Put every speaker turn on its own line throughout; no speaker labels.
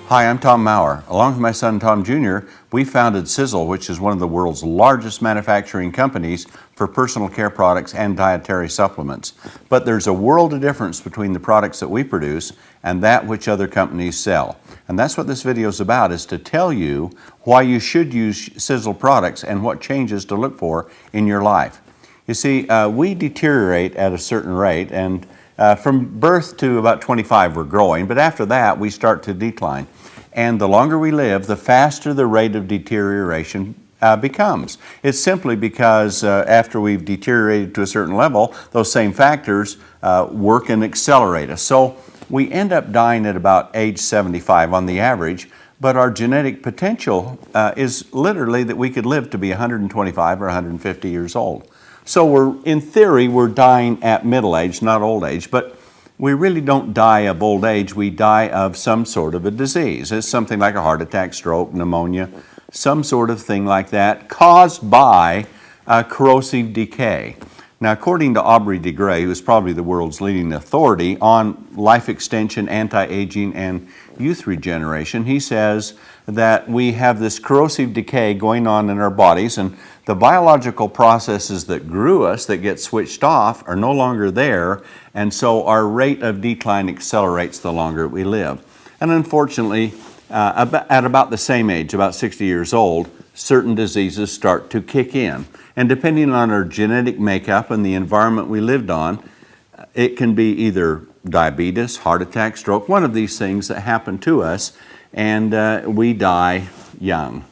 Hi, I'm Tom Mower. Along with my son Tom Jr., we founded SISEL, which is one of the world's largest manufacturing companies for personal care products and dietary supplements. But there's a world of difference between the products that we produce and that which other companies sell. And that's what this video is about, is to tell you why you should use SISEL products and what changes to look for in your life. You see, we deteriorate at a certain rate, and from birth to about 25 we're growing, but after that we start to decline. And the longer we live, the faster the rate of deterioration becomes. It's simply because after we've deteriorated to a certain level, those same factors work and accelerate us. So we end up dying at about age 75 on the average, but our genetic potential is literally that we could live to be 125 or 150 years old. So in theory, we're dying at middle age, not old age, but we really don't die of old age. We die of some sort of a disease. It's something like a heart attack, stroke, pneumonia, some sort of thing like that caused by corrosive decay. Now, according to Aubrey de Grey, who is probably the world's leading authority on life extension, anti-aging, and youth regeneration, he says that we have this corrosive decay going on in our bodies, and the biological processes that grew us, that get switched off, are no longer there, and so our rate of decline accelerates the longer we live. And unfortunately, at about the same age, about 60 years old, certain diseases start to kick in. And depending on our genetic makeup and the environment we lived on, it can be either diabetes, heart attack, stroke, one of these things that happen to us, and we die young.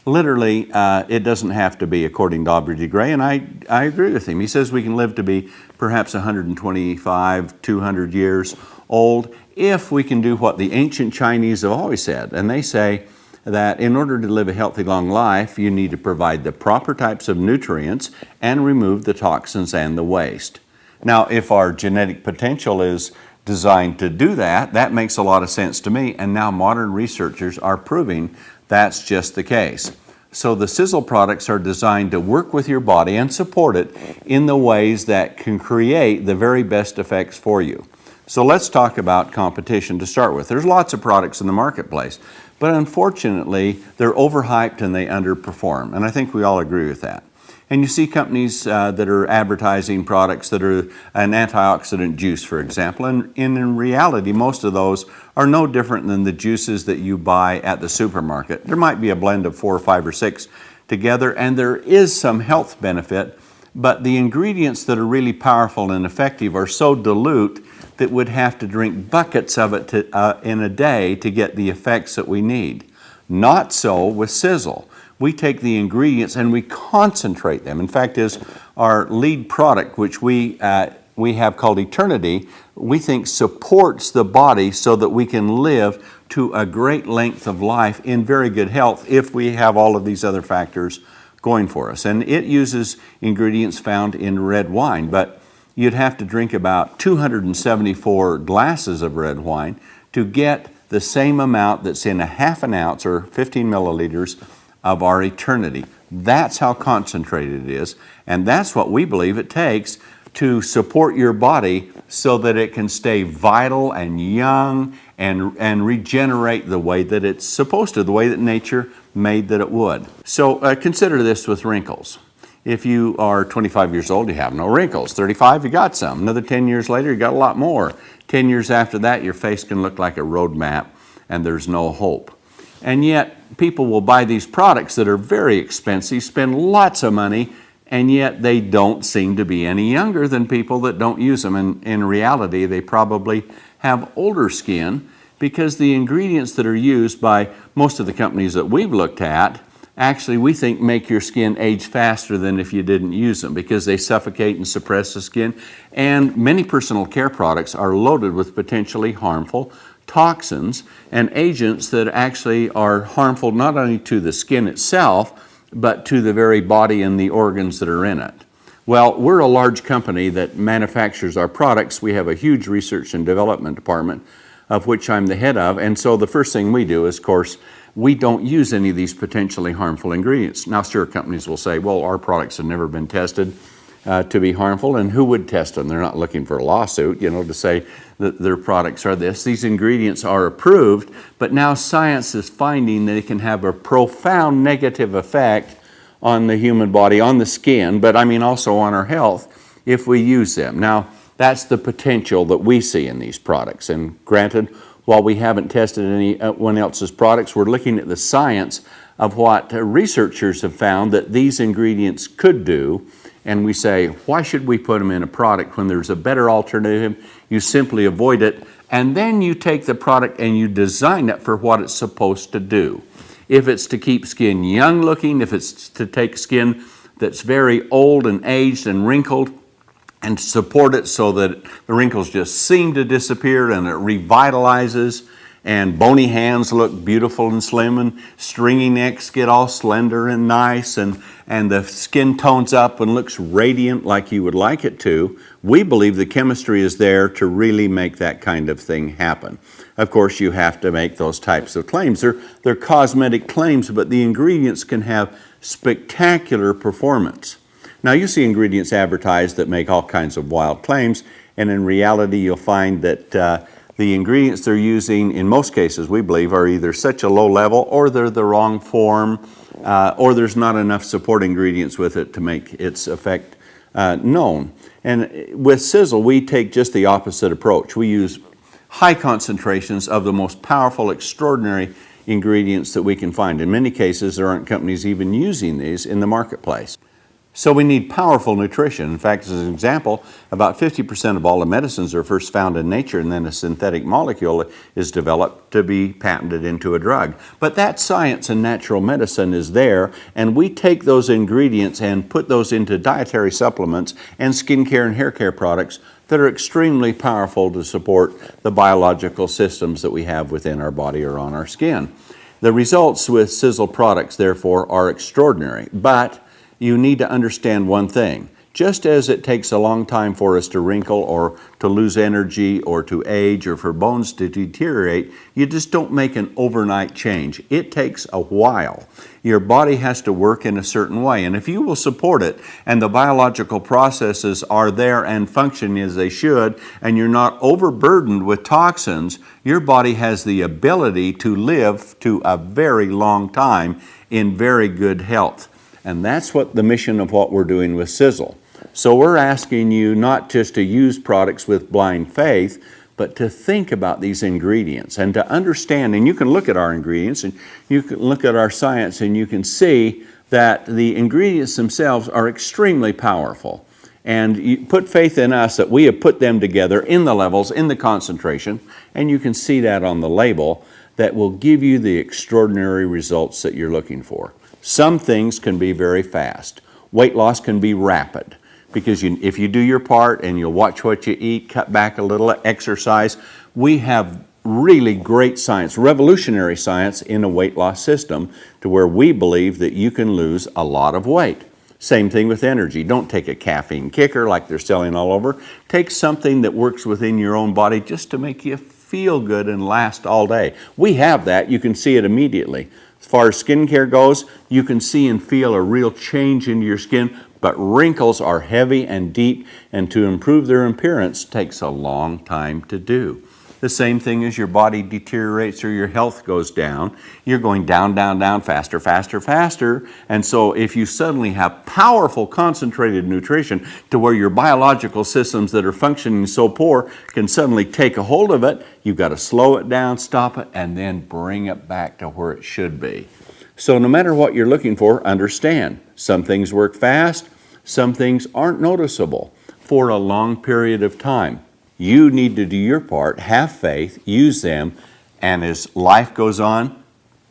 Literally, it doesn't have to be, according to Aubrey de Grey, and I agree with him. He says we can live to be perhaps 125, 200 years old if we can do what the ancient Chinese have always said. And they say that in order to live a healthy, long life, you need to provide the proper types of nutrients and remove the toxins and the waste. Now, if our genetic potential is designed to do that, that makes a lot of sense to me, and now modern researchers are proving that's just the case. So the SISEL products are designed to work with your body and support it in the ways that can create the very best effects for you. So let's talk about competition to start with. There's lots of products in the marketplace, but unfortunately they're overhyped and they underperform, and I think we all agree with that. And you see companies that are advertising products that are an antioxidant juice, for example, and in reality, most of those are no different than the juices that you buy at the supermarket. There might be a blend of 4 or 5 or 6 together, and there is some health benefit, but the ingredients that are really powerful and effective are so dilute that we'd have to drink buckets of it in a day to get the effects that we need. Not so with SISEL. We take the ingredients and we concentrate them. In fact, is our lead product, which we have called Eternity, we think supports the body so that we can live to a great length of life in very good health if we have all of these other factors going for us. And it uses ingredients found in red wine, but you'd have to drink about 274 glasses of red wine to get the same amount that's in a half an ounce or 15 milliliters of our Eternity. That's how concentrated it is, and that's what we believe it takes to support your body so that it can stay vital and young and regenerate the way that it's supposed to, the way that nature made that it would. So consider this with wrinkles. If you are 25 years old, you have no wrinkles. 35, you got some. Another 10 years later, you got a lot more. 10 years after that, your face can look like a road map and there's no hope. And yet, people will buy these products that are very expensive, spend lots of money, and yet they don't seem to be any younger than people that don't use them. And in reality, they probably have older skin because the ingredients that are used by most of the companies that we've looked at actually, we think, make your skin age faster than if you didn't use them because they suffocate and suppress the skin. And many personal care products are loaded with potentially harmful toxins and agents that actually are harmful not only to the skin itself, but to the very body and the organs that are in it. Well, we're a large company that manufactures our products. We have a huge research and development department, of which I'm the head of, and so the first thing we do is, of course, we don't use any of these potentially harmful ingredients. Now, sure, companies will say, well, our products have never been tested to be harmful, and who would test them? They're not looking for a lawsuit, to say that their products are this. These ingredients are approved, but now science is finding that it can have a profound negative effect on the human body, on the skin, but also on our health if we use them. Now, that's the potential that we see in these products. And granted, while we haven't tested anyone else's products, we're looking at the science of what researchers have found that these ingredients could do. And we say, why should we put them in a product when there's a better alternative? You simply avoid it, and then you take the product and you design it for what it's supposed to do. If it's to keep skin young looking, if it's to take skin that's very old and aged and wrinkled and support it so that the wrinkles just seem to disappear and it revitalizes, and bony hands look beautiful and slim, and stringy necks get all slender and nice, and the skin tones up and looks radiant like you would like it to. We believe the chemistry is there to really make that kind of thing happen. Of course, you have to make those types of claims. They're cosmetic claims, but the ingredients can have spectacular performance. Now, you see ingredients advertised that make all kinds of wild claims, and in reality, you'll find that the ingredients they're using, in most cases, we believe, are either such a low level, or they're the wrong form, or there's not enough support ingredients with it to make its effect known. And with SISEL, we take just the opposite approach. We use high concentrations of the most powerful, extraordinary ingredients that we can find. In many cases, there aren't companies even using these in the marketplace. So we need powerful nutrition. In fact, as an example, about 50% of all the medicines are first found in nature, and then a synthetic molecule is developed to be patented into a drug. But that science in natural medicine is there, and we take those ingredients and put those into dietary supplements and skincare and hair care products that are extremely powerful to support the biological systems that we have within our body or on our skin. The results with SISEL products, therefore, are extraordinary, but you need to understand one thing. Just as it takes a long time for us to wrinkle or to lose energy or to age or for bones to deteriorate, you just don't make an overnight change. It takes a while. Your body has to work in a certain way, and if you will support it and the biological processes are there and function as they should, and you're not overburdened with toxins, your body has the ability to live to a very long time in very good health. And that's what the mission of what we're doing with SISEL. So we're asking you not just to use products with blind faith, but to think about these ingredients and to understand. And you can look at our ingredients and you can look at our science, and you can see that the ingredients themselves are extremely powerful. And you put faith in us that we have put them together in the levels, in the concentration, and you can see that on the label, that will give you the extraordinary results that you're looking for. Some things can be very fast. Weight loss can be rapid, because if you do your part and you'll watch what you eat, cut back a little, exercise, we have really great science, revolutionary science in a weight loss system to where we believe that you can lose a lot of weight. Same thing with energy. Don't take a caffeine kicker like they're selling all over. Take something that works within your own body just to make you feel good and last all day. We have that. You can see it immediately. As far as skincare goes, you can see and feel a real change in your skin, but wrinkles are heavy and deep, and to improve their appearance takes a long time to do. The same thing as your body deteriorates or your health goes down. You're going down, down, down, faster, faster, faster. And so if you suddenly have powerful concentrated nutrition to where your biological systems that are functioning so poor can suddenly take a hold of it, you've got to slow it down, stop it, and then bring it back to where it should be. So no matter what you're looking for, understand, some things work fast, some things aren't noticeable for a long period of time. You need to do your part, have faith, use them, and as life goes on,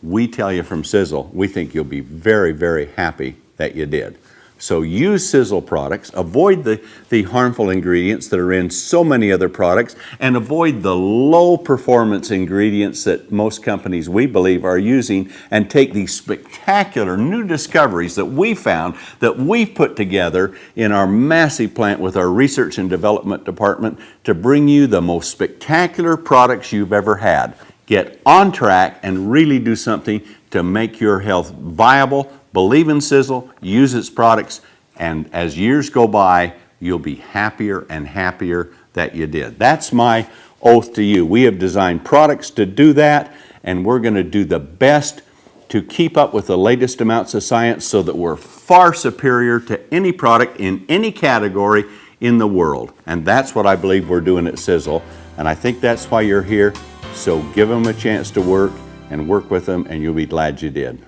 we tell you from SISEL, we think you'll be very, very happy that you did. So use SISEL products, avoid the harmful ingredients that are in so many other products, and avoid the low performance ingredients that most companies, we believe, are using, and take these spectacular new discoveries that we found, that we've put together in our massive plant with our research and development department to bring you the most spectacular products you've ever had. Get on track and really do something to make your health viable. Believe in SISEL, use its products, And as years go by, you'll be happier and happier that you did. That's my oath to you. We have designed products to do that, and we're going to do the best to keep up with the latest amounts of science so that we're far superior to any product in any category in the world. And that's what I believe we're doing at SISEL, and I think that's why you're here. So give them a chance to work and work with them, and you'll be glad you did.